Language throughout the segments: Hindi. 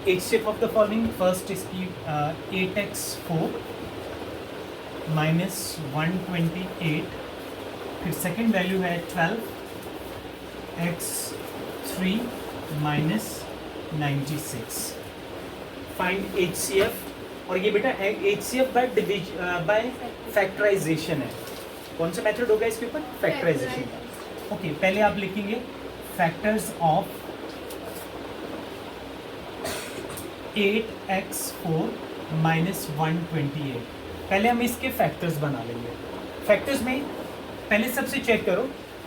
HCF of the following, first इसकी 8x4 माइनस 128, फिर सेकेंड वैल्यू है 12x3 माइनस 96। फाइंड HCF, और ये बेटा HCF बाय फैक्टराइजेशन है। कौन सा मेथड होगा इसके ऊपर? फैक्टराइजेशन। ओके, पहले आप लिखेंगे फैक्टर्स ऑफ 8x4 माइनस 128। पहले हम इसके फैक्टर्स बना लेंगे। फैक्टर्स में पहले सबसे चेक करो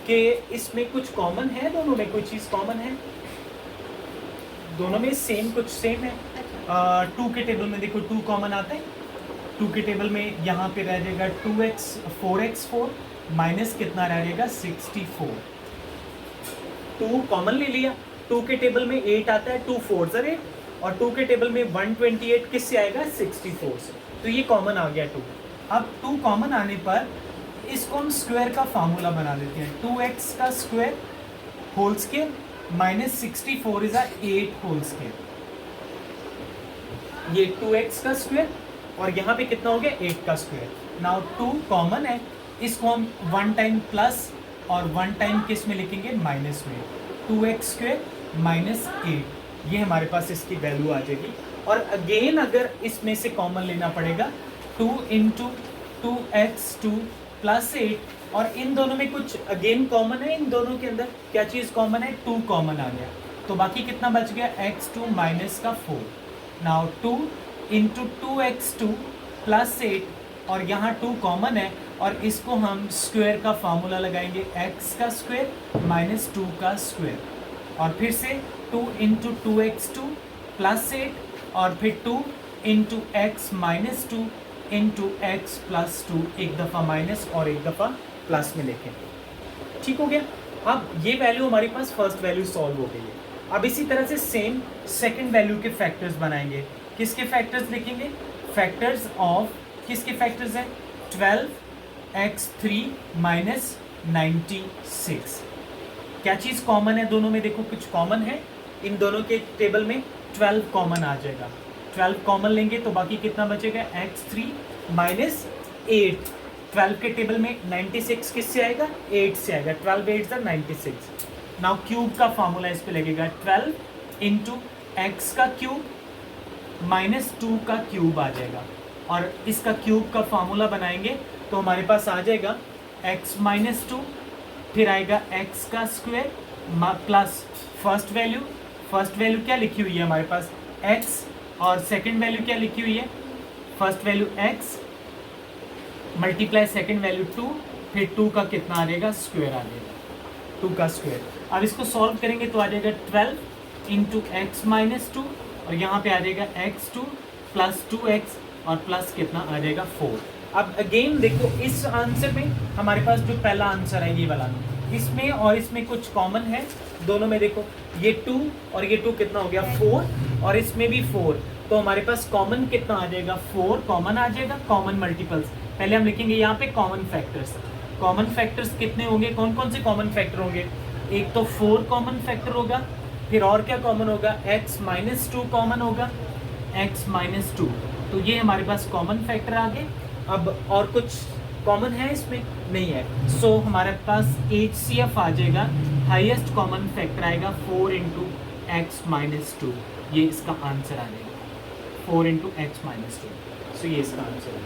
कि इसमें कुछ कॉमन है, दोनों में कोई चीज़ कॉमन है, दोनों में सेम कुछ सेम है। 2 के टेबल में देखो 2 कॉमन आता है। 2 के टेबल में यहाँ पे रह जाएगा 4x4 माइनस कितना रह जाएगा 64। 2 कॉमन ले लिया। 2 के टेबल में 8 आता है, 2 4s are 8, और 2 के टेबल में 128 किससे आएगा? 64 से। तो ये कॉमन आ गया 2। अब 2 कॉमन आने पर इसको हम स्क्वायर का फार्मूला बना देते हैं। 2x का square whole square minus 64 is 8 whole square. ये 2x का स्क्वायर और यहाँ पे कितना हो गया? 8 का स्क्वायर। नाउ 2 कॉमन है, इसको हम 1 टाइम प्लस और 1 टाइम किस में लिखेंगे? माइनस में। 2x स्क्वायर माइनस 8, ये हमारे पास इसकी वैल्यू आ जाएगी। और अगेन अगर इसमें से कॉमन लेना पड़ेगा 2 इंटू 2x2 प्लस 8, और इन दोनों में कुछ अगेन कॉमन है। इन दोनों के अंदर क्या चीज़ कॉमन है? 2 कॉमन आ गया, तो बाकी कितना बच गया? x2 माइनस का 4। नाउ 2 इंटू 2x2 प्लस 8, और यहाँ 2 कॉमन है, और इसको हम स्क्वायर का फार्मूला लगाएंगे, x का स्क्वायर माइनस 2 का स्क्वायर, और फिर से 2 इंटू 2x2 प्लस 8, और फिर 2 into x minus 2 into x plus 2, एक दफ़ा माइनस और एक दफ़ा प्लस में लेके। ठीक हो गया। अब ये वैल्यू हमारे पास फर्स्ट वैल्यू सॉल्व हो गई है। अब इसी तरह से सेम सेकंड वैल्यू के फैक्टर्स बनाएंगे। किसके फैक्टर्स लिखेंगे? फैक्टर्स ऑफ, किसके फैक्टर्स हैं? 12x3 minus 96। क्या चीज़ कॉमन है दोनों में? देखो कुछ कॉमन है। इन दोनों के टेबल में 12 कॉमन आ जाएगा। 12 कॉमन लेंगे तो बाकी कितना बचेगा? x3 minus 8। 12 के टेबल में 96 किससे आएगा? 8 से आएगा। 12 8 are 96। नाउ क्यूब का फार्मूला इस पे लगेगा, 12 इंटू एक्स का क्यूब माइनस 2 का क्यूब आ जाएगा, और इसका क्यूब का फार्मूला बनाएंगे तो हमारे पास आ जाएगा x माइनस 2, फिर आएगा x का स्क्वायर प्लस फर्स्ट वैल्यू क्या लिखी हुई है हमारे पास? x, और सेकंड वैल्यू क्या लिखी हुई है? First value x multiply second value 2, फिर 2 का कितना आ जाएगा? स्क्वायर आ जाएगा, 2 का स्क्वायर। अब इसको सॉल्व करेंगे तो आ जाएगा 12 इंटू एक्स माइनस 2, और यहाँ पे आ जाएगा x2 प्लस 2x, और प्लस कितना आ जाएगा? 4। अब अगेन देखो इस आंसर में हमारे पास जो पहला आंसर है ये वाला, इसमें और इसमें कुछ कॉमन है। दोनों में देखो ये 2 और ये 2 कितना हो गया? 4, और इसमें भी 4, तो हमारे पास कॉमन कितना आ जाएगा? 4 कॉमन आ जाएगा। कॉमन मल्टीपल्स पहले हम लिखेंगे यहाँ पे कॉमन फैक्टर्स। कॉमन फैक्टर्स कितने होंगे? कौन कौन से कॉमन फैक्टर होंगे? एक तो 4 कॉमन फैक्टर होगा, फिर और क्या कॉमन होगा? x माइनस 2 कॉमन होगा, x माइनस 2, तो ये हमारे पास कॉमन फैक्टर आ गए। अब और कुछ कॉमन है इसमें? नहीं है। सो हमारे पास HCF आ जाएगा, हाईएस्ट कॉमन फैक्टर आएगा 4 इंटू एक्स माइनस 2, ये इसका आंसर आ जाएगा 4 इंटू एक्स माइनस 2। सो ये इसका आंसर है।